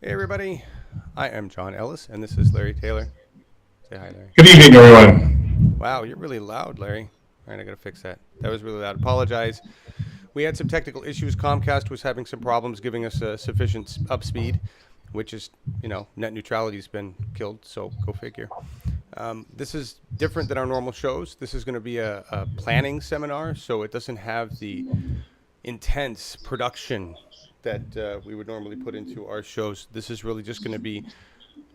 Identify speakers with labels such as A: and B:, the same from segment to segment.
A: Hey everybody, I am John Ellis, and this is Larry Taylor. Say hi, Larry.
B: Good evening, everyone.
A: Wow, you're really loud, Larry. All right, I gotta fix that. That was really loud. Apologize. We had some technical issues. Comcast was having some problems giving us sufficient up speed, which is, net neutrality's been killed, so go figure. This is different than our normal shows. This is going to be a planning seminar, so it doesn't have the intense production that we would normally put into our shows. This is really just going to be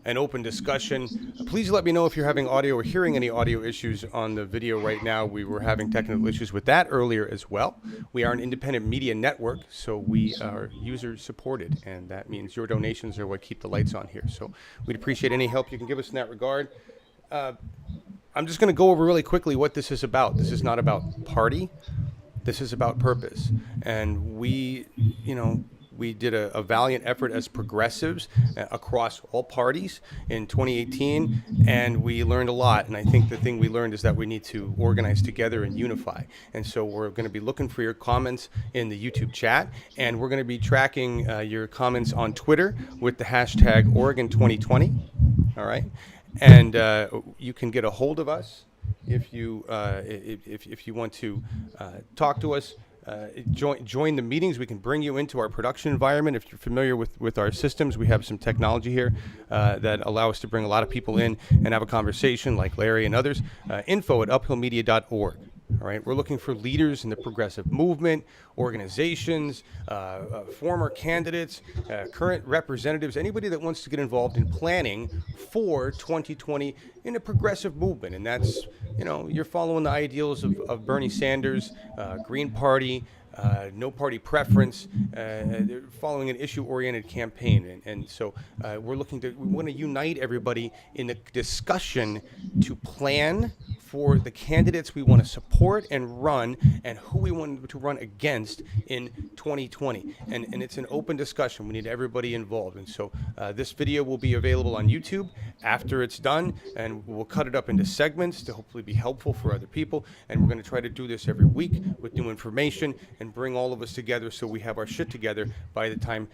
A: an open discussion. Please let me know if you're having audio or hearing any audio issues on the video right now. We were having technical issues with that earlier as well. We are an independent media network, so we are user supported, and that means your donations are what keep the lights on here. So we'd appreciate any help you can give us in that regard. I'm just going to go over really quickly what this is about. This is not about party. This is about purpose. And we did a valiant effort as progressives across all parties in 2018, and we learned a lot. And I think the thing we learned is that we need to organize together and unify. And so we're going to be looking for your comments in the YouTube chat, and we're going to be tracking your comments on Twitter with the hashtag Oregon2020. All right. And you can get a hold of us if you want to talk to us. Join the meetings. We can bring you into our production environment. If you're familiar with our systems, we have some technology here that allow us to bring a lot of people in and have a conversation, like Larry and others. info@uphillmedia.org. All right, we're looking for leaders in the progressive movement, organizations, former candidates, current representatives, anybody that wants to get involved in planning for 2020 in a progressive movement. And that's, you're following the ideals of Bernie Sanders, Green Party, no party preference, they're following an issue-oriented campaign. And so we want to unite everybody in the discussion to plan for the candidates we want to support and run, and who we want to run against in 2020. And it's an open discussion. We need everybody involved. And so this video will be available on YouTube after it's done, and we'll cut it up into segments to hopefully be helpful for other people. And we're going to try to do this every week with new information and bring all of us together so we have our shit together by the time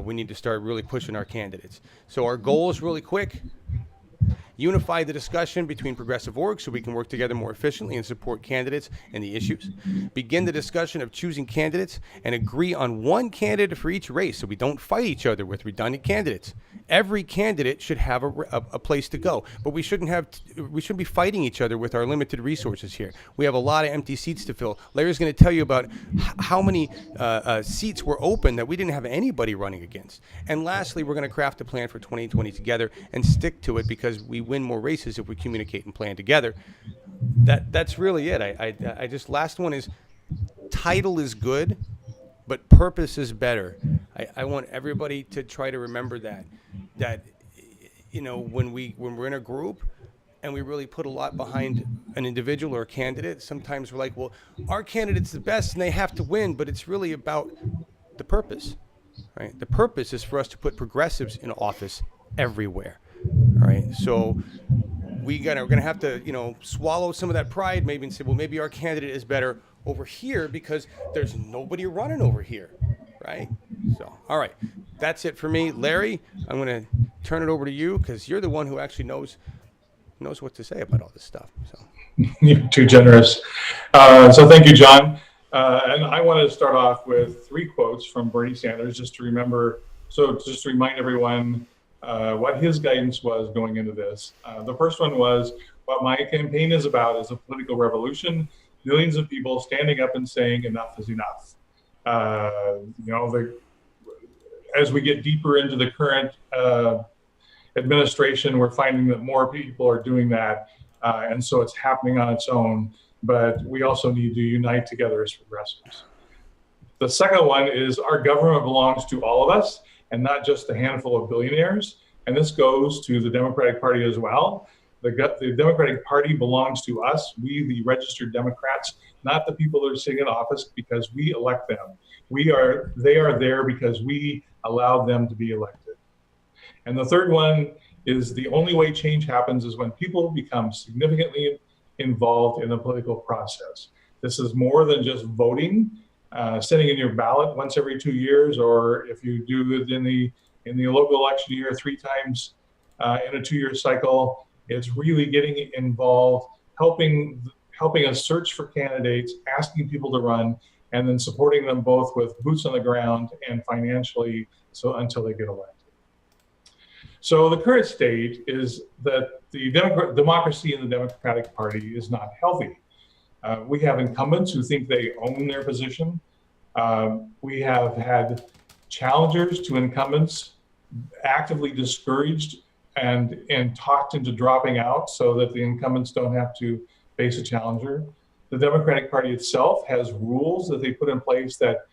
A: we need to start really pushing our candidates. So our goal is really quick. Unify the discussion between progressive orgs so we can work together more efficiently and support candidates and the issues. Begin the discussion of choosing candidates and agree on one candidate for each race so we don't fight each other with redundant candidates. Every candidate should have a place to go, but we shouldn't be fighting each other with our limited resources here. We have a lot of empty seats to fill. Larry's going to tell you about how many seats were open that we didn't have anybody running against. And lastly, we're going to craft a plan for 2020 together and stick to it, because we win more races if we communicate and plan together. That's really it. I just, last one is, title is good, but purpose is better. I want everybody to try to remember that when we're in a group and we really put a lot behind an individual or a candidate, sometimes we're like, well, our candidate's the best and they have to win, but it's really about the purpose, right? The purpose is for us to put progressives in office everywhere. All right, so we're gonna have to, swallow some of that pride, maybe, and say, well, maybe our candidate is better over here because there's nobody running over here, right? So, all right, that's it for me, Larry. I'm gonna turn it over to you because you're the one who actually knows what to say about all this stuff. So,
B: You're too generous. So thank you, John. And I wanted to start off with 3 quotes from Bernie Sanders, just to remind everyone what his guidance was going into this. The first one was, what my campaign is about is a political revolution, millions of people standing up and saying enough is enough. As we get deeper into the current administration, we're finding that more people are doing that. And so it's happening on its own, but we also need to unite together as progressives. The second one is, our government belongs to all of us and not just a handful of billionaires. And this goes to the Democratic Party as well. The Democratic Party belongs to us, we the registered Democrats, not the people that are sitting in office because we elect them. They are there because we allowed them to be elected. And the third one is, the only way change happens is when people become significantly involved in the political process. This is more than just voting, sending in your ballot once every 2 years, or if you do it in the in the local election year 3 times in a 2-year cycle. It's really getting involved, helping us search for candidates, asking people to run, and then supporting them both with boots on the ground and financially until they get elected. So the current state is that the democracy in the Democratic Party is not healthy. We have incumbents who think they own their position. We have had challengers to incumbents actively discouraged and talked into dropping out so that the incumbents don't have to face a challenger. The Democratic Party itself has rules that they put in place that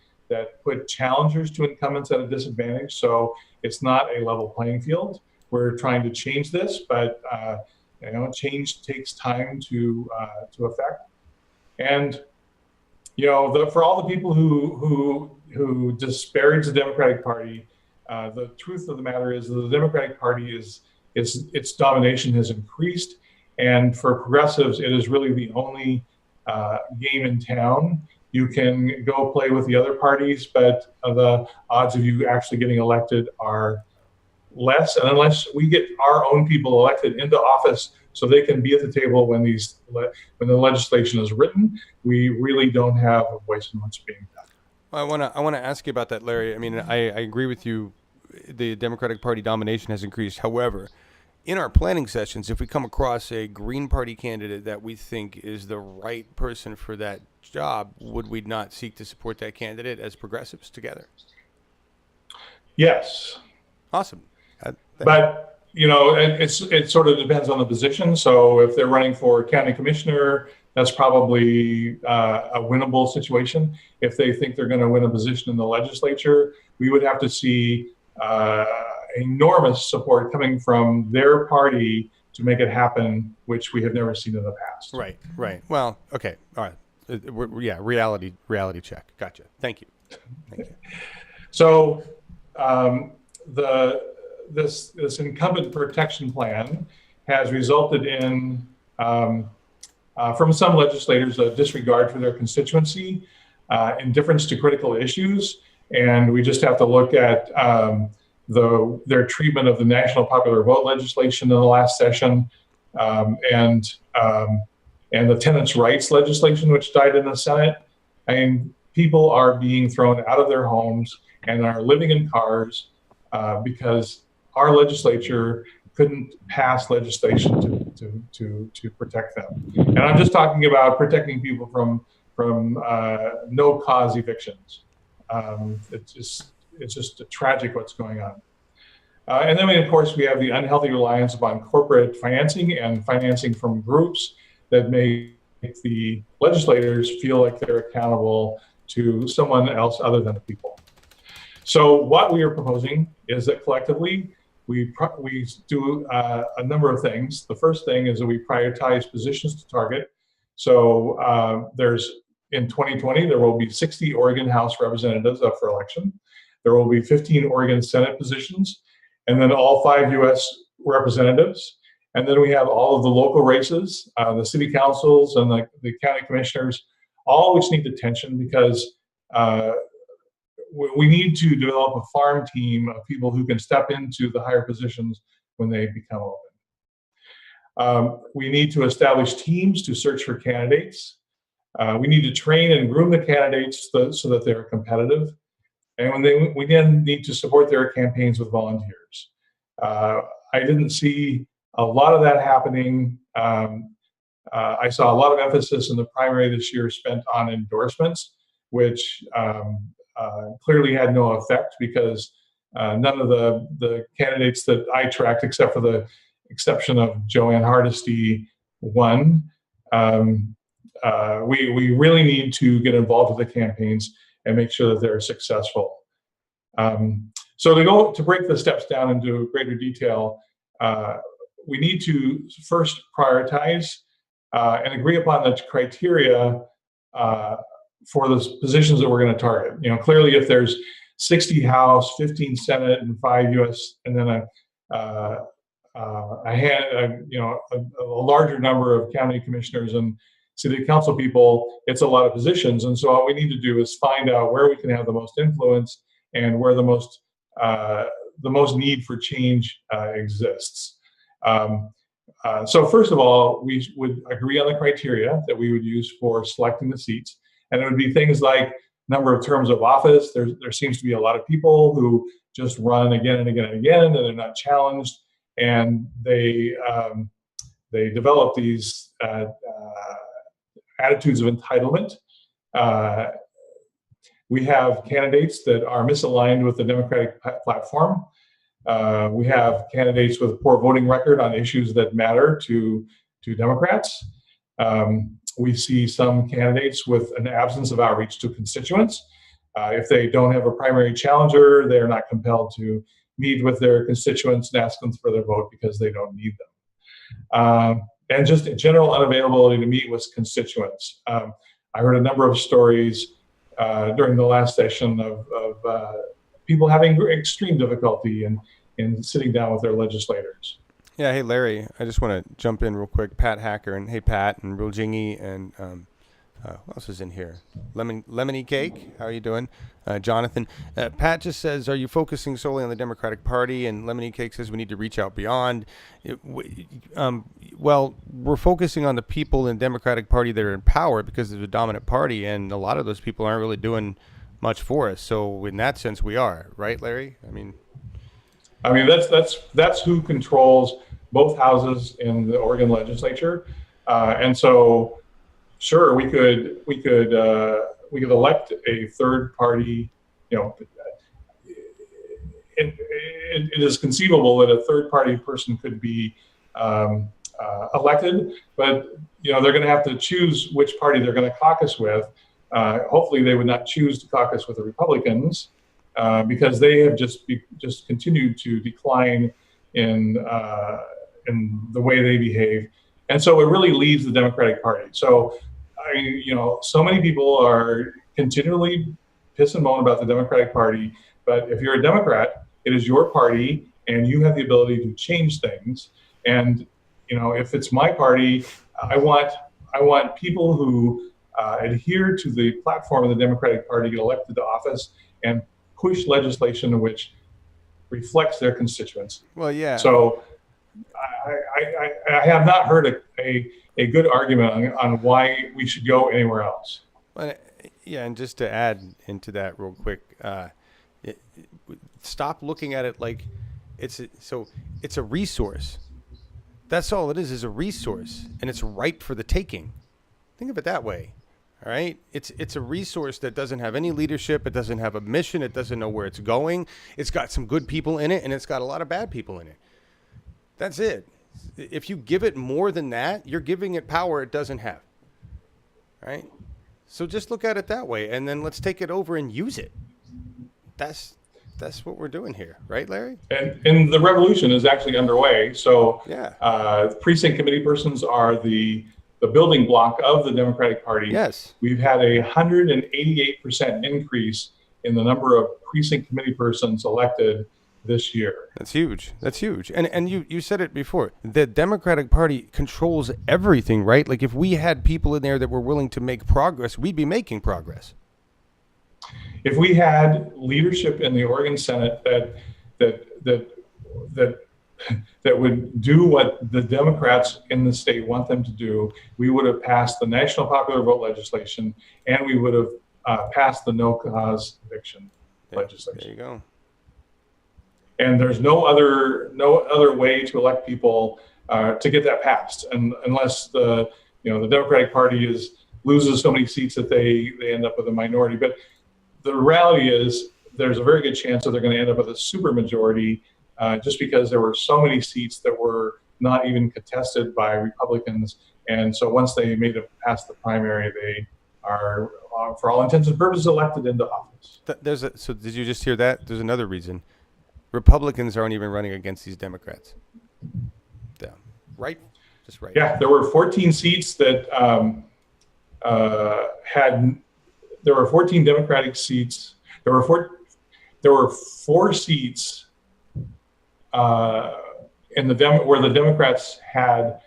B: put challengers to incumbents at a disadvantage. So it's not a level playing field. We're trying to change this, but change takes time to affect. And for all the people who disparage the Democratic Party, the truth of the matter is that the Democratic Party its domination has increased, and for progressives, it is really the only game in town. You can go play with the other parties, but the odds of you actually getting elected are less. And unless we get our own people elected into office so they can be at the table when the legislation is written, we really don't have a voice in what's being done.
A: Well, I want to ask you about that, Larry. I mean, I agree with you. The Democratic Party domination has increased. However, in our planning sessions, if we come across a Green Party candidate that we think is the right person for that job, would we not seek to support that candidate as progressives together?
B: Yes.
A: Awesome.
B: But, it sort of depends on the position. So if they're running for county commissioner, that's probably a winnable situation. If they think they're going to win a position in the legislature, we would have to see enormous support coming from their party to make it happen, which we have never seen in the past.
A: Right. Well, okay. All right. Yeah. Reality check. Gotcha. Thank you.
B: So this incumbent protection plan has resulted in, from some legislators, a disregard for their constituency, indifference to critical issues, and we just have to look at their treatment of the national popular vote legislation in the last session, and the tenants' rights legislation, which died in the Senate. I mean, people are being thrown out of their homes and are living in cars because our legislature couldn't pass legislation to protect them. And I'm just talking about protecting people from no-cause evictions. It's just tragic what's going on. And then, of course, we have the unhealthy reliance upon corporate financing and financing from groups that make the legislators feel like they're accountable to someone else other than the people. So what we are proposing is that collectively we do a number of things. The first thing is that we prioritize positions to target. So in 2020, there will be 60 Oregon House representatives up for election. There will be 15 Oregon Senate positions, and then all 5 U.S. representatives. And then we have all of the local races, the city councils and the county commissioners, all which need attention because we need to develop a farm team of people who can step into the higher positions when they become open. We need to establish teams to search for candidates. We need to train and groom the candidates so that they're competitive. And we then need to support their campaigns with volunteers. I didn't see a lot of that happening. I saw a lot of emphasis in the primary this year spent on endorsements, which clearly had no effect because none of the candidates that I tracked, except for the exception of Joanne Hardesty, won. We really need to get involved with the campaigns and make sure that they're successful. So to break the steps down into greater detail, we need to first prioritize and agree upon the criteria for the positions that we're going to target. Clearly, if there's 60 House, 15 Senate, and 5 U.S., and then a larger number of county commissioners and city council people, it's a lot of positions. And so all we need to do is find out where we can have the most influence and where the the most need for change exists. So first of all, we would agree on the criteria that we would use for selecting the seats, and it would be things like number of terms of office. There seems to be a lot of people who just run again and again and again, and they're not challenged, and they develop these attitudes of entitlement. We have candidates that are misaligned with the Democratic platform. We have candidates with a poor voting record on issues that matter to Democrats. We see some candidates with an absence of outreach to constituents. If they don't have a primary challenger, they're not compelled to meet with their constituents and ask them for their vote because they don't need them. And just general unavailability to meet with constituents. I heard a number of stories during the last session of people having extreme difficulty in sitting down with their legislators.
A: Yeah, hey Larry, I just want to jump in real quick. Pat Hacker, and hey Pat, and Real Jingy, and who else is in here? Lemony Cake, how are you doing? Jonathan. Pat just says, are you focusing solely on the Democratic Party? And Lemony Cake says we need to reach out beyond. Well, we're focusing on the people in the Democratic Party that are in power because they're the dominant party, and a lot of those people aren't really doing much for us. So in that sense, we are, right, Larry? I mean, that's who controls both houses in the Oregon legislature, and so sure we could elect a third party. You know, it is conceivable that a third party person could be elected, but they're going to have to choose which party they're going to caucus with. Hopefully, they would not choose to caucus with the Republicans. Because they have just continued to decline in the way they behave, and so it really leaves the Democratic Party. So, so many people are continually piss and moan about the Democratic Party, but if you're a Democrat, it is your party, and you have the ability to change things. And if it's my party, I want people who adhere to the platform of the Democratic Party get elected to office and push legislation which reflects their constituency. Well, yeah.
B: So I have not heard a good argument on why we should go anywhere else.
A: Well, yeah, and just to add into that real quick, stop looking at it like it's a resource. That's all it is a resource, and it's ripe for the taking. Think of it that way. All right, it's a resource that doesn't have any leadership. It doesn't have a mission. It doesn't know where it's going. It's got some good people in it, and it's got a lot of bad people in it. That's it. If you give it more than that, you're giving it power it doesn't have. All right, so just look at it that way, and then let's take it over and use it. That's what we're doing here, right, Larry?
B: And the revolution is actually underway. So
A: yeah,
B: precinct committee persons are the building block of the Democratic Party.
A: Yes.
B: We've had a 188% increase in the number of precinct committee persons elected this year.
A: That's huge. That's huge. And you said it before. The Democratic Party controls everything, right? Like if we had people in there that were willing to make progress, we'd be making progress.
B: If we had leadership in the Oregon Senate that would do what the Democrats in the state want them to do, we would have passed the national popular vote legislation, and we would have passed the no cause eviction legislation.
A: There you go.
B: And there's no other way to elect people to get that passed, and unless the Democratic Party loses so many seats that they end up with a minority. But the reality is, there's a very good chance that they're going to end up with a supermajority. Just because there were so many seats that were not even contested by Republicans. And so once they made it past the primary, they are, for all intents and purposes, elected into office.
A: So did you just hear that? There's another reason. Republicans aren't even running against these Democrats. Yeah. Right? Just right.
B: Yeah, there were 14 seats that there were 14 Democratic seats. There were four seats where the Democrats had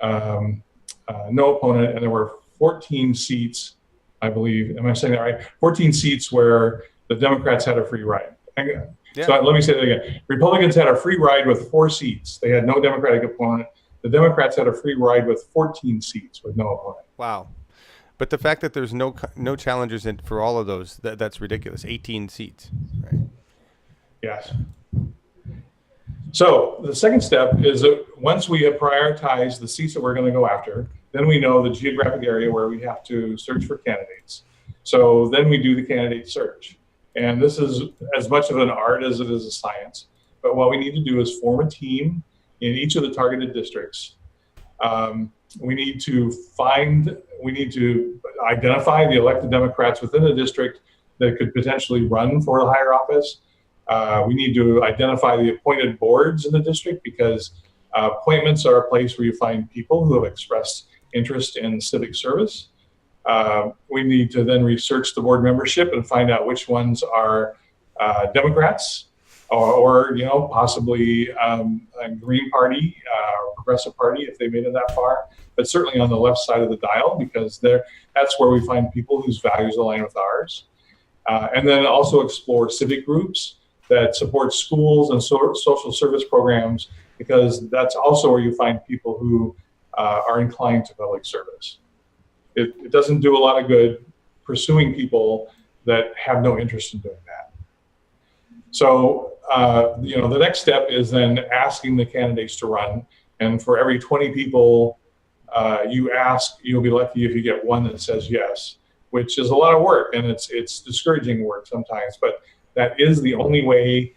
B: no opponent, and there were 14 seats, I believe. Am I saying that right? 14 seats where the Democrats had a free ride.
A: Yeah.
B: So let me say that again. Republicans had a free ride with 4 seats. They had no Democratic opponent. The Democrats had a free ride with 14 seats with no opponent.
A: Wow. But the fact that there's no challengers for all of those, that's ridiculous. 18 seats. Right.
B: Yes. So the second step is that once we have prioritized the seats that we're going to go after, then we know the geographic area where we have to search for candidates. So then we do the candidate search. And this is as much of an art as it is a science. But what we need to do is form a team in each of the targeted districts. We need to identify the elected Democrats within the district that could potentially run for the higher office. We need to identify the appointed boards in the district, because appointments are a place where you find people who have expressed interest in civic service. We need to then research the board membership and find out which ones are Democrats or possibly a Green Party or Progressive Party if they made it that far, but certainly on the left side of the dial, because that's where we find people whose values align with ours. And then also explore civic groups that support schools and social service programs, because that's also where you find people who are inclined to public service. It doesn't do a lot of good pursuing people that have no interest in doing that. So, the next step is then asking the candidates to run. And for every 20 people you ask, you'll be lucky if you get one that says yes, which is a lot of work, and it's discouraging work sometimes, but that is the only way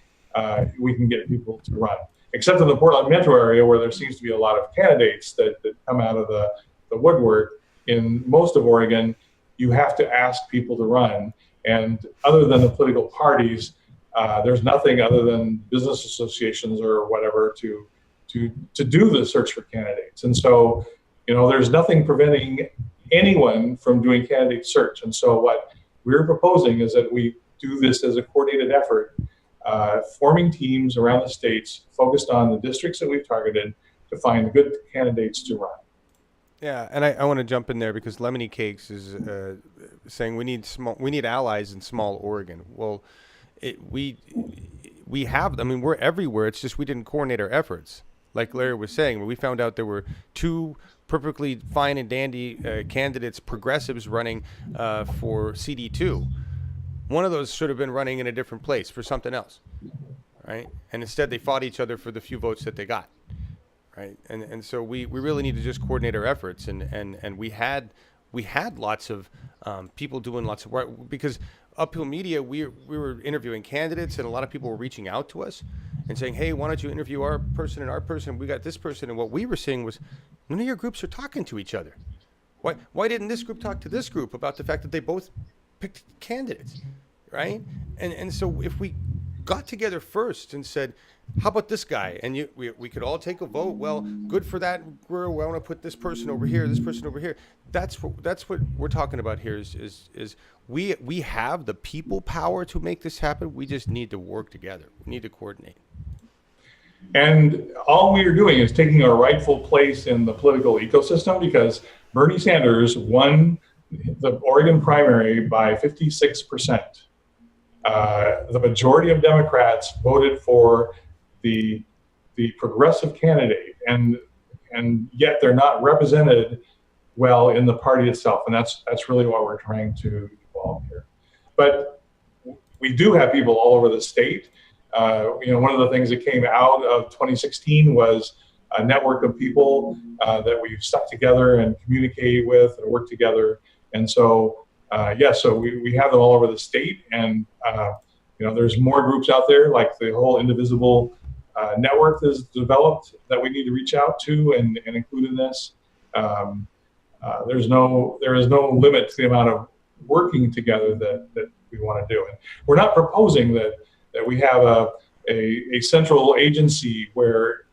B: we can get people to run. Except in the Portland metro area, where there seems to be a lot of candidates that come out of the woodwork. In most of Oregon, you have to ask people to run. And other than the political parties, there's nothing other than business associations or whatever to do the search for candidates. And so, there's nothing preventing anyone from doing candidate search. And so what we're proposing is that we do this as a coordinated effort, forming teams around the states focused on the districts that we've targeted to find good candidates to run.
A: Yeah, and I want to jump in there because Lemony Cakes is saying we need allies in small Oregon. Well, we have them. I mean, we're everywhere. It's just we didn't coordinate our efforts. Like Larry was saying, we found out there were 2 perfectly fine and dandy candidates, progressives, running for CD2. One of those should have been running in a different place for something else, right? And instead they fought each other for the few votes that they got, right? And so we really need to just coordinate our efforts. And we had lots of people doing lots of work, because Uphill Media, we were interviewing candidates, and a lot of people were reaching out to us and saying, hey, why don't you interview our person and our person? We got this person. And what we were seeing was none of your groups are talking to each other. Why didn't this group talk to this group about the fact that they both picked candidates, right? And so if we got together first and said, how about this guy? And we could all take a vote. Well, good for that group. I want to put this person over here, this person over here. That's what we're talking about here is we have the people power to make this happen. We just need to work together. We need to coordinate.
B: And all we are doing is taking our rightful place in the political ecosystem, because Bernie Sanders won the Oregon primary by 56%. The majority of Democrats voted for the progressive candidate, and yet they're not represented well in the party itself, and that's really what we're trying to evolve here. But we do have people all over the state. One of the things that came out of 2016 was a network of people that we've stuck together and communicate with and work together. And so, so we have them all over the state, and there's more groups out there, like the whole Indivisible network is developed that we need to reach out to and include in this. There is no limit to the amount of working together that we want to do. And we're not proposing that we have a central agency where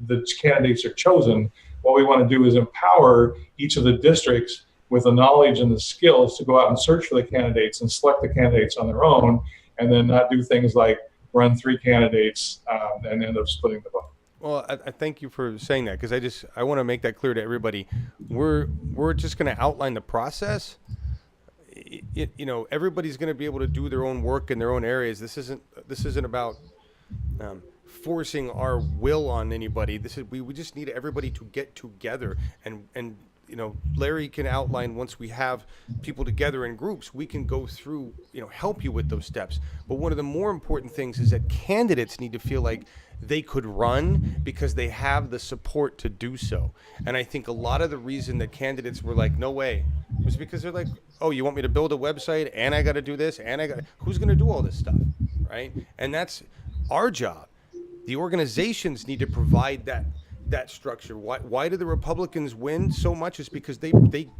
B: the candidates are chosen. What we want to do is empower each of the districts with the knowledge and the skills to go out and search for the candidates and select the candidates on their own, and then not do things like run 3 candidates and end up splitting the vote.
A: Well, I thank you for saying that, because I want to make that clear to everybody. We're just going to outline the process. everybody's going to be able to do their own work in their own areas. This isn't about forcing our will on anybody. We just need everybody to get together, and Larry can outline, once we have people together in groups, we can go through, help you with those steps. But one of the more important things is that candidates need to feel like they could run because they have the support to do so. And I think a lot of the reason that candidates were like, no way, was because they're like, oh, you want me to build a website and I got to do this and who's going to do all this stuff, right? And that's our job. The organizations need to provide that structure. Why do the Republicans win so much? Is because they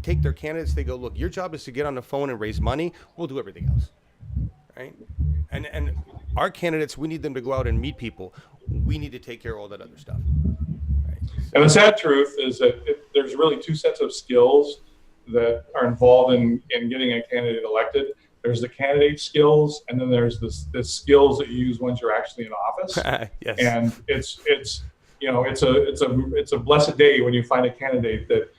A: take their candidates, they go, look, your job is to get on the phone and raise money. We'll do everything else, right? And our candidates, we need them to go out and meet people. We need to take care of all that other stuff. Right?
B: And the sad truth is that there's really two sets of skills that are involved in getting a candidate elected. There's the candidate skills, and then there's the skills that you use once you're actually in office.
A: Yes.
B: And it's a blessed day when you find a candidate that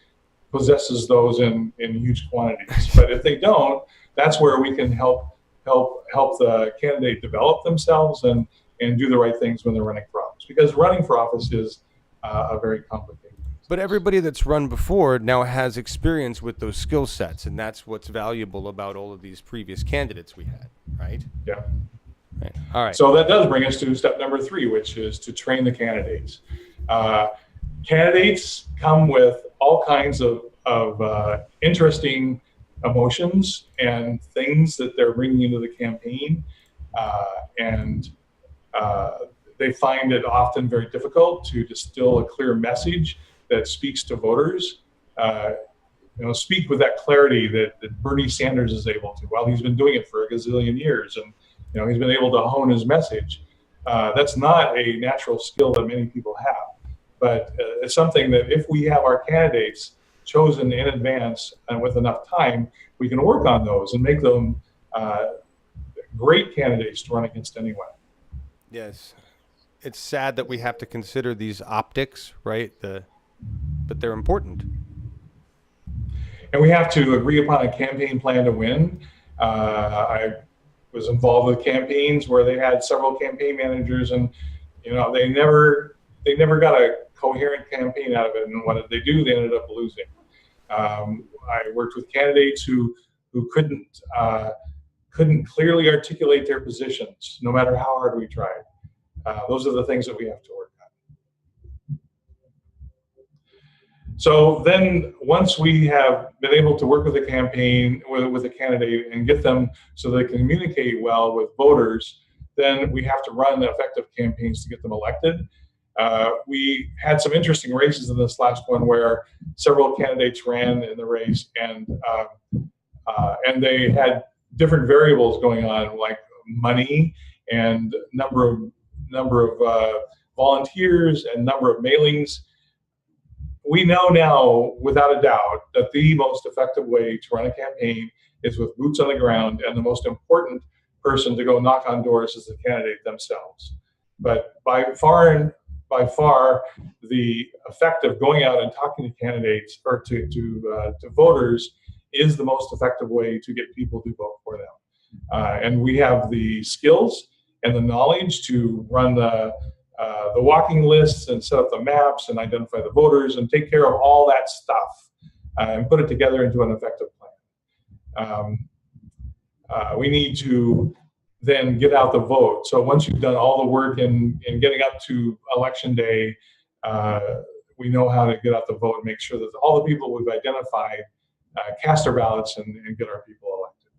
B: possesses those in huge quantities. But if they don't, that's where we can help the candidate develop themselves and do the right things when they're running for office. Because running for office is a very complicated.
A: But everybody that's run before now has experience with those skill sets, and that's what's valuable about all of these previous candidates we had, right?
B: Yeah.
A: Right. All right.
B: So that does bring us to step number 3, which is to train the candidates. Candidates come with all kinds of interesting emotions and things that they're bringing into the campaign, and they find it often very difficult to distill a clear message that speaks to voters. Speak with that clarity that Bernie Sanders is able to. Well, he's been doing it for a gazillion years, and he's been able to hone his message. That's not a natural skill that many people have, but it's something that if we have our candidates chosen in advance and with enough time, we can work on those and make them great candidates to run against anyone.
A: Yes. It's sad that we have to consider these optics, right? But they're important.
B: And we have to agree upon a campaign plan to win. I was involved with campaigns where they had several campaign managers, and they never got a coherent campaign out of it. And what did they do? They ended up losing. I worked with candidates who couldn't clearly articulate their positions, no matter how hard we tried. Those are the things that we have to work on. So then once we have been able to work with a campaign, with a candidate, and get them so they can communicate well with voters, then we have to run effective campaigns to get them elected. We had some interesting races in this last one where several candidates ran in the race, and they had different variables going on, like money and number of volunteers and number of mailings. We know now, without a doubt, that the most effective way to run a campaign is with boots on the ground, and the most important person to go knock on doors is the candidate themselves. But by far, the effect of going out and talking to candidates or to voters is the most effective way to get people to vote for them. And we have the skills and the knowledge to run the walking lists and set up the maps and identify the voters and take care of all that stuff and put it together into an effective plan. We need to then get out the vote. So once you've done all the work in getting up to election day, we know how to get out the vote and make sure that all the people we've identified cast their ballots and get our people elected.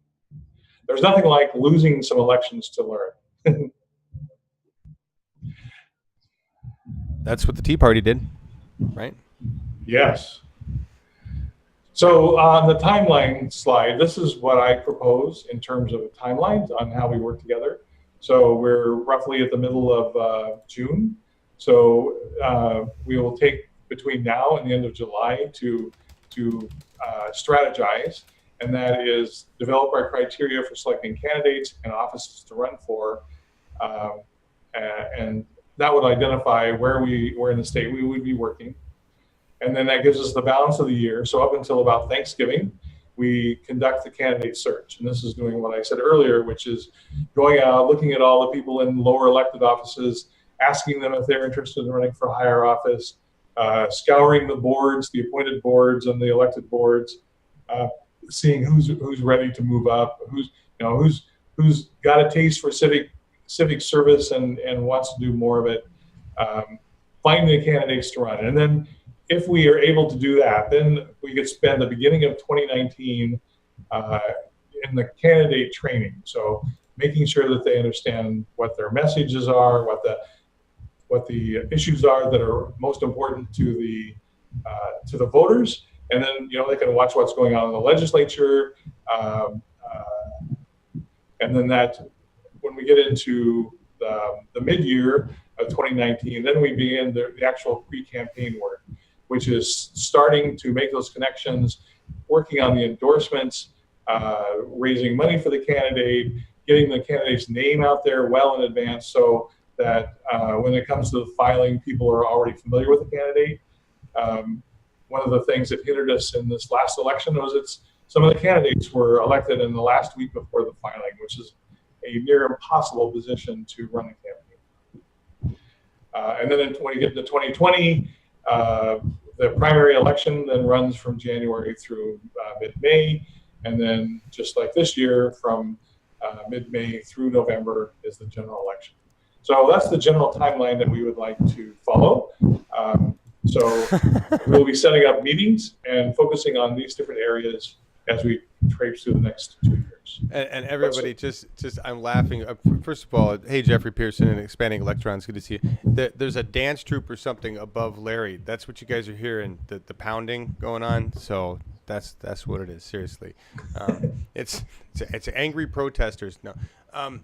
B: There's nothing like losing some elections to learn.
A: That's what the Tea Party did, right?
B: Yes. So on the timeline slide, this is what I propose in terms of timelines on how we work together. So we're roughly at the middle of June. So we will take between now and the end of July to strategize, and that is develop our criteria for selecting candidates and offices to run for, and that would identify where in the state we would be working. And then that gives us the balance of the year. So up until about Thanksgiving, we conduct the candidate search. And this is doing what I said earlier, which is going out, looking at all the people in lower elected offices, asking them if they're interested in running for higher office, scouring the boards, the appointed boards and the elected boards, seeing who's ready to move up, who's got a taste for civic service and wants to do more of it. Finding the candidates to run. And then if we are able to do that, then we could spend the beginning of 2019 in the candidate training. So making sure that they understand what their messages are, what the issues are that are most important to the voters, and then they can watch what's going on in the legislature, and then that when we get into the mid-year of 2019, then we begin the actual pre-campaign work, which is starting to make those connections, working on the endorsements, raising money for the candidate, getting the candidate's name out there well in advance so that when it comes to the filing, people are already familiar with the candidate. One of the things that hindered us in this last election was that some of the candidates were elected in the last week before the filing, which is a near impossible position to run a campaign. And then when you get to 2020, the primary election then runs from January through mid-May, and then just like this year, from mid-May through November is the general election. So that's the general timeline that we would like to follow. So we'll be setting up meetings and focusing on these different areas as we traipse through the next 2 years.
A: And everybody, just I'm laughing. First of all, hey, Jeffrey Pearson and Expanding Electrons, good to see you. There's a dance troupe or something above Larry. That's what you guys are hearing, the pounding going on. So that's what it is, seriously. It's angry protesters. No. I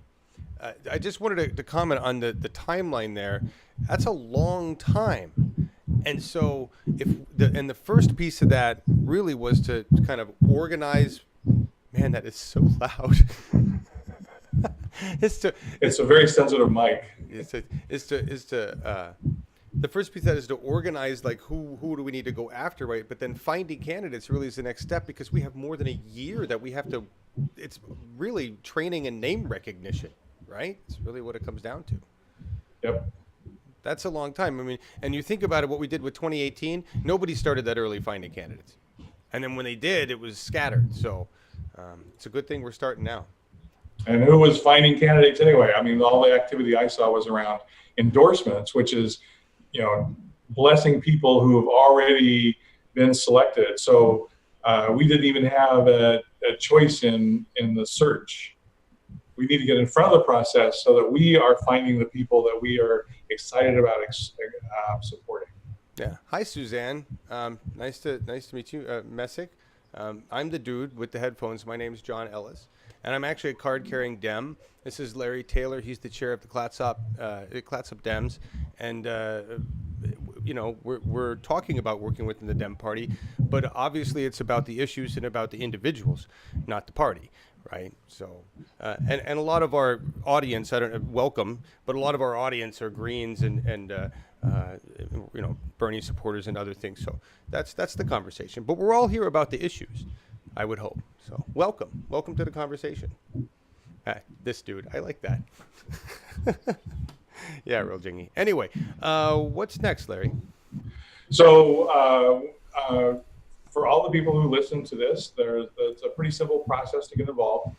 A: just wanted to comment on the timeline there. That's a long time. And so the first piece of that really was to kind of organize. Man, that is so loud.
B: It's a very sensitive mic.
A: The first piece of that is to organize, like, who do we need to go after, right? But then finding candidates really is the next step, because we have more than a year that we have to. It's really training and name recognition, right? It's really what it comes down to.
B: Yep.
A: That's a long time. I mean, and you think about it, what we did with 2018, nobody started that early finding candidates. And then when they did, it was scattered. So it's a good thing we're starting now.
B: And who was finding candidates anyway? I mean, all the activity I saw was around endorsements, which is, blessing people who have already been selected. So we didn't even have a choice in the search. We need to get in front of the process so that we are finding the people that we are excited about supporting.
A: Yeah. Hi, Suzanne. Nice to meet you, Messick. I'm the dude with the headphones. My name's John Ellis, and I'm actually a card-carrying Dem. This is Larry Taylor. He's the chair of the Clatsop Dems, and we're talking about working within the Dem Party, but obviously it's about the issues and about the individuals, not the party. Right. So, and a lot of our audience, welcome, but a lot of our audience are Greens and Bernie supporters and other things. So that's the conversation. But we're all here about the issues, I would hope. So welcome to the conversation. This dude, I like that. Yeah, real jingy. Anyway, what's next, Larry?
B: So. For all the people who listen to this, it's a pretty simple process to get involved.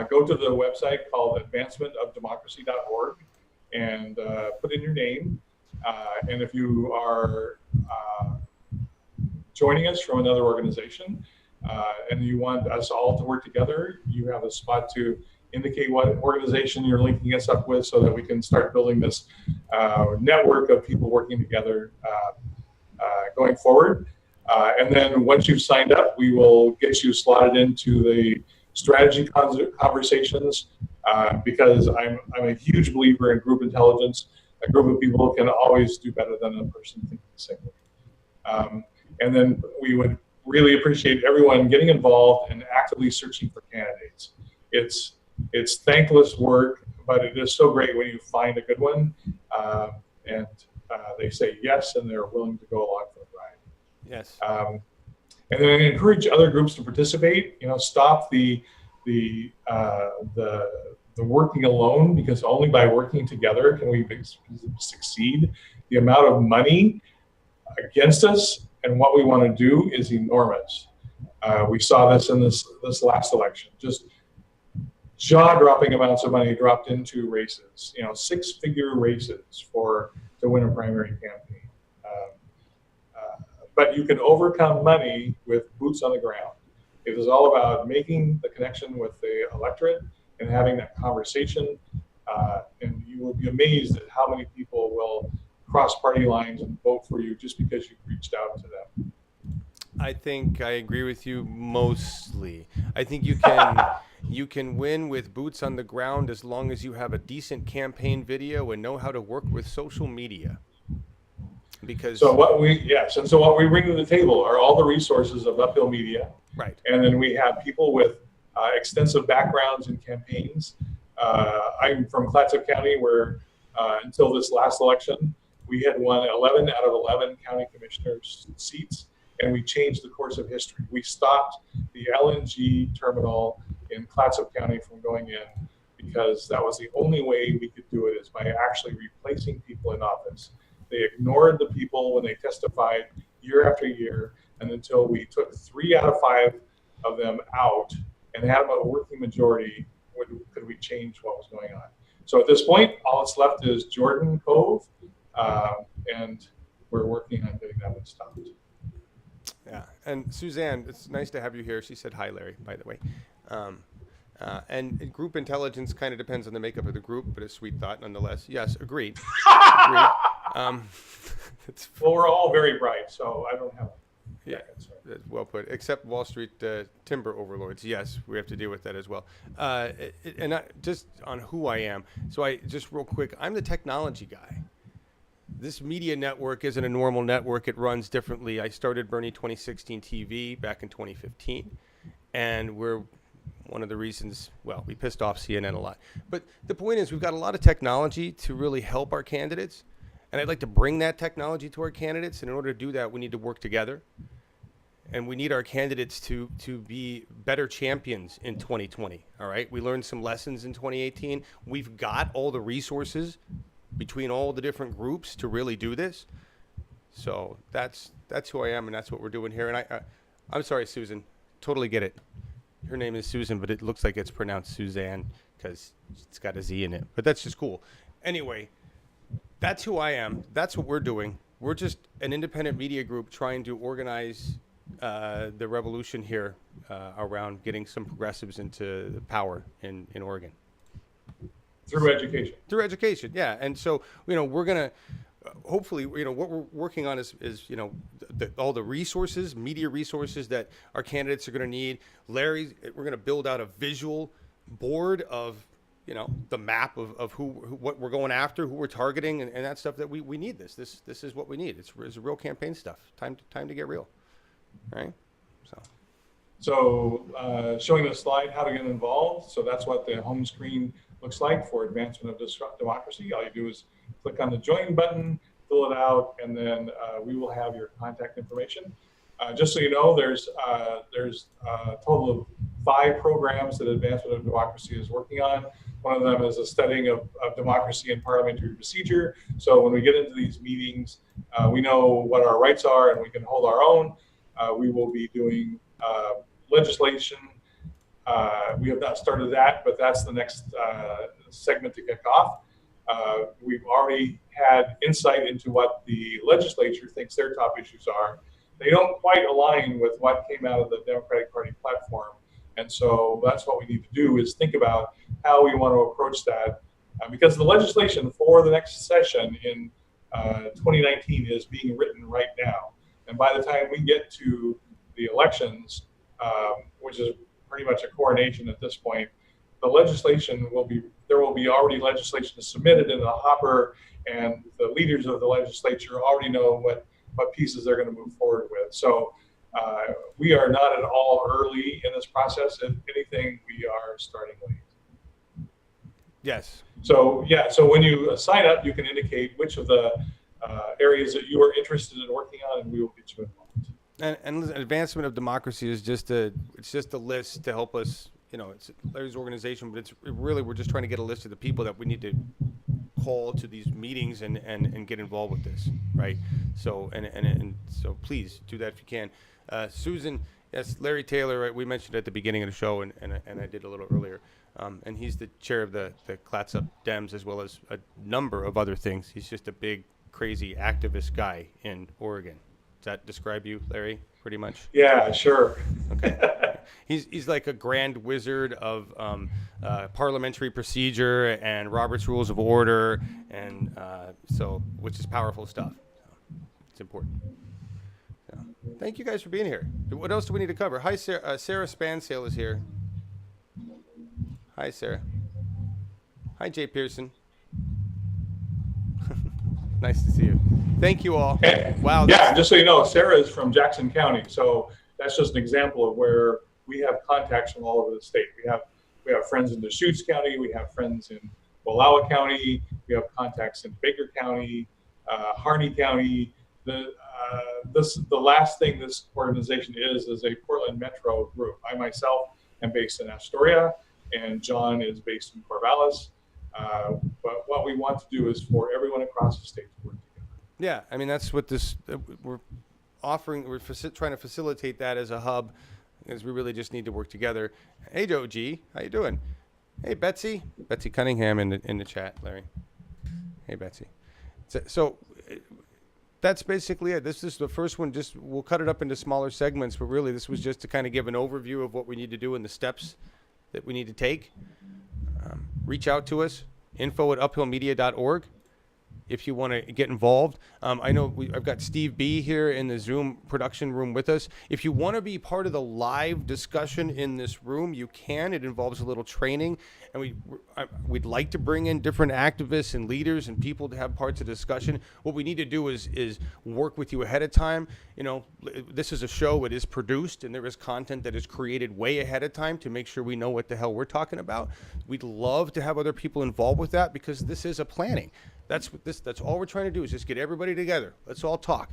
B: Go to the website called advancementofdemocracy.org and put in your name. And if you are joining us from another organization and you want us all to work together, you have a spot to indicate what organization you're linking us up with so that we can start building this network of people working together going forward. And then once you've signed up, we will get you slotted into the strategy conversations because I'm a huge believer in group intelligence. A group of people can always do better than a person thinking singly. And then we would really appreciate everyone getting involved and actively searching for candidates. It's thankless work, but it is so great when you find a good one and they say yes and they're willing to go along for the ride.
A: Yes.
B: And then encourage other groups to participate. Stop the working alone, because only by working together can we succeed. The amount of money against us and what we want to do is enormous. We saw this in this last election. Just jaw-dropping amounts of money dropped into races. Six-figure races to win a primary campaign. But you can overcome money with boots on the ground. It is all about making the connection with the electorate and having that conversation. And you will be amazed at how many people will cross party lines and vote for you just because you've reached out to them.
A: I think I agree with you mostly. I think you can win with boots on the ground as long as you have a decent campaign video and know how to work with social media. Because
B: what we bring to the table are all the resources of Uphill Media,
A: right?
B: And then we have people with extensive backgrounds in campaigns. I'm from Clatsop County, where until this last election, we had won 11 out of 11 county commissioners' seats, and we changed the course of history. We stopped the LNG terminal in Clatsop County from going in, because that was the only way we could do it, is by actually replacing people in office. They ignored the people when they testified year after year, and until we took 3 out of 5 of them out and had a working majority, could we change what was going on. So at this point, all that's left is Jordan Cove, and we're working on getting that one stopped.
A: Yeah, and Suzanne, it's nice to have you here. She said hi, Larry, by the way. And group intelligence kind of depends on the makeup of the group, but a sweet thought nonetheless. Yes, agreed. Agreed.
C: Well, we're all very bright, so I don't have.
A: Yeah, well put. Except Wall Street timber overlords. Yes, we have to deal with that as well. And just on who I am. So just real quick, I'm the technology guy. This media network isn't a normal network. It runs differently. I started Bernie 2016 TV back in 2015, and we're one of the reasons, well, we pissed off CNN a lot. But the point is, we've got a lot of technology to really help our candidates, and I'd like to bring that technology to our candidates. And in order to do that, we need to work together, and we need our candidates to be better champions in 2020. All right, we learned some lessons in 2018. We've got all the resources between all the different groups to really do this. So that's who I am, and that's what we're doing here. And I'm sorry, Susan, totally get it. Her name is Susan, but it looks like it's pronounced Suzanne because it's got a Z in it. But that's just cool. Anyway, that's who I am. That's what we're doing. We're just an independent media group trying to organize the revolution here around getting some progressives into power in Oregon.
B: Through education.
A: Through education, yeah. And so, we're going to hopefully, what we're working on is all the resources, media resources that our candidates are going to need. Larry, we're going to build out a visual board of, the map of who what we're going after, who we're targeting, and that stuff that we need this. This is what we need. It's real campaign stuff. Time to get real. Right?
B: So showing the slide how to get involved. So that's what the home screen looks like for advancement of democracy. All you do is click on the join button, fill it out, and then we will have your contact information. Just so you know, there's a total of 5 programs that Advancement of Democracy is working on. One of them is a studying of democracy and parliamentary procedure. So when we get into these meetings, we know what our rights are and we can hold our own. We will be doing legislation. We have not started that, but that's the next segment to kick off. We've already had insight into what the legislature thinks their top issues are. They don't quite align with what came out of the Democratic Party platform. And so that's what we need to do, is think about how we want to approach that. Because the legislation for the next session in 2019 is being written right now. And by the time we get to the elections, which is pretty much a coronation at this point, the legislation there will be already legislation submitted in the hopper, and the leaders of the legislature already know what pieces they're going to move forward with. So we are not at all early in this process. If anything, we are starting late.
A: Yes.
B: So when you sign up, you can indicate which of the areas that you are interested in working on, and we will get you involved.
A: And listen, advancement of democracy is just a list to help us. It's Larry's organization, but we're just trying to get a list of the people that we need to call to these meetings and get involved with this, right? So so please do that if you can. Susan, yes, Larry Taylor, right, we mentioned at the beginning of the show, and I did a little earlier. And he's the chair of the Clatsop Dems, as well as a number of other things. He's just a big, crazy activist guy in Oregon. Does that describe you, Larry, pretty much?
B: Yeah, sure.
A: Okay. He's like a grand wizard of parliamentary procedure and Robert's Rules of Order, and which is powerful stuff. So it's important. So, thank you guys for being here. What else do we need to cover? Hi, Sarah. Sarah Spansale is here. Hi, Sarah. Hi, Jay Pearson. Nice to see you. Thank you all. Wow.
B: Yeah, just so you know, Sarah is from Jackson County, so that's just an example of where we have contacts from all over the state. We have friends in Deschutes County, we have friends in Wallowa County, we have contacts in Baker County, Harney County. The last thing this organization is a Portland Metro group. I myself am based in Astoria, and John is based in Corvallis. But what we want to do is for everyone across the state to work together.
A: Yeah, I mean, that's what we're offering. We're trying to facilitate that as a hub, because we really just need to work together. Hey, Joe G, how you doing? Hey, Betsy Cunningham in the chat, Larry. Hey, Betsy. So that's basically it. This is the first one. We'll cut it up into smaller segments, but really this was just to kind of give an overview of what we need to do and the steps that we need to take. Reach out to us, info@uphillmedia.org. If you want to get involved. I know I've got Steve B here in the Zoom production room with us. If you want to be part of the live discussion in this room, you can. It involves a little training, and we'd like to bring in different activists and leaders and people to have parts of the discussion. What we need to do is work with you ahead of time. This is a show. It is produced, and there is content that is created way ahead of time to make sure we know what the hell we're talking about. We'd love to have other people involved with that, because this is a planning. That's all we're trying to do, is just get everybody together. Let's all talk,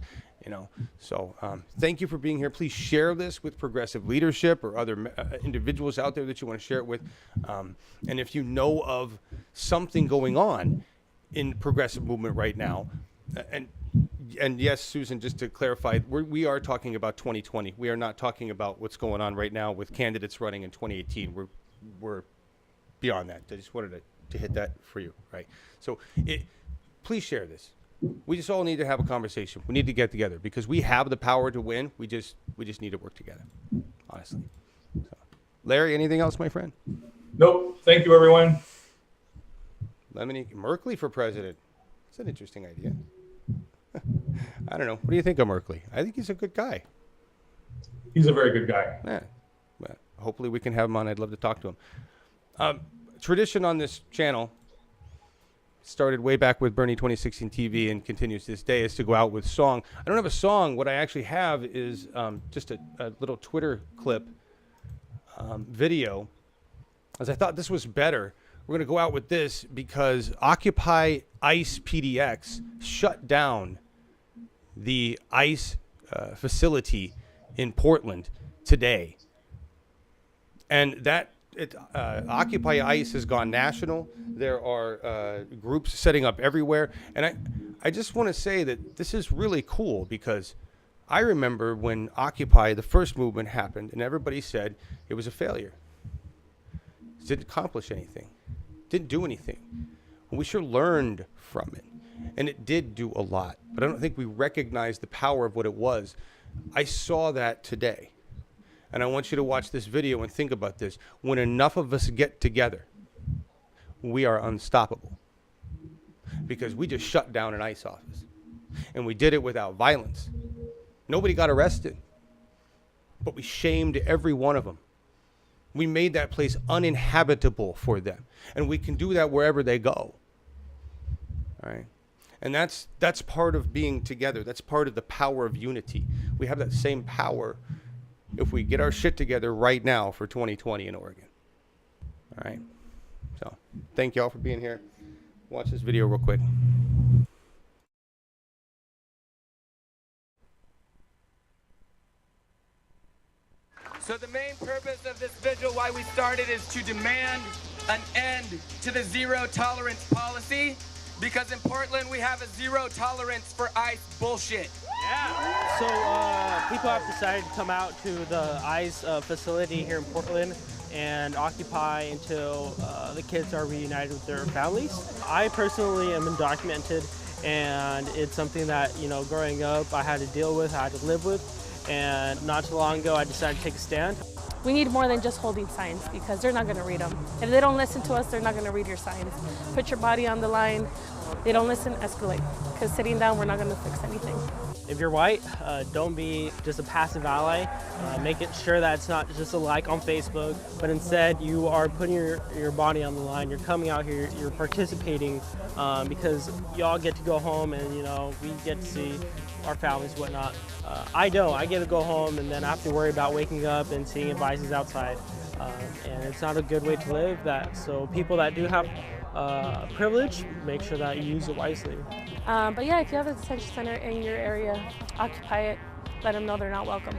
A: So thank you for being here. Please share this with progressive leadership or other individuals out there that you want to share it with. And if you know of something going on in progressive movement right now, and yes, Susan, just to clarify, we are talking about 2020. We are not talking about what's going on right now with candidates running in 2018. We're beyond that. I just wanted to hit that for you, right? So please share this. We just all need to have a conversation. We need to get together, because we have the power to win. We just need to work together, honestly. So, Larry, anything else, my friend?
B: Nope. Thank you, everyone.
A: Merkley for president. It's an interesting idea. I don't know. What do you think of Merkley? I think he's a good guy.
B: He's a very good guy.
A: Yeah. Well, hopefully we can have him on. I'd love to talk to him. Tradition on this channel started way back with Bernie 2016 TV and continues to this day, is to go out with song. I don't have a song. What I actually have is just a little Twitter clip video, as I thought this was better. We're going to go out with this because Occupy ICE PDX shut down the ICE facility in Portland today. And Occupy ICE has gone national. There are groups setting up everywhere. And I just want to say that this is really cool, because I remember when Occupy, the first movement, happened, and everybody said it was a failure. It didn't accomplish anything. Didn't do anything. We sure learned from it. And it did do a lot. But I don't think we recognized the power of what it was. I saw that today. And I want you to watch this video and think about this. When enough of us get together, we are unstoppable. Because we just shut down an ICE office. And we did it without violence. Nobody got arrested. But we shamed every one of them. We made that place uninhabitable for them. And we can do that wherever they go. All right? And that's part of being together. That's part of the power of unity. We have that same power if we get our shit together right now for 2020 in Oregon. All right? So, thank y'all for being here. Watch this video real quick.
D: So the main purpose of this vigil, why we started, is to demand an end to the zero tolerance policy, because in Portland we have a zero tolerance for ICE bullshit.
E: So people have decided to come out to the ICE facility here in Portland and occupy until the kids are reunited with their families. I personally am undocumented, and it's something that, you know, growing up I had to deal with, I had to live with, and not too long ago I decided to take a stand.
F: We need more than just holding signs, because they're not going to read them. If they don't listen to us, they're not going to read your signs. Put your body on the line. They don't listen, escalate. Because sitting down, we're not going to fix anything.
E: If you're white, don't be just a passive ally. Make it sure that it's not just a like on Facebook, but instead you are putting your body on the line. You're coming out here, you're participating, because y'all get to go home and, you know, we get to see our families, whatnot. I don't. I get to go home and then I have to worry about waking up and seeing advices outside. And it's not a good way to live. So people that do have privilege, make sure that you use it wisely.
F: But yeah, if you have a detention center in your area, occupy it. Let them know they're not welcome.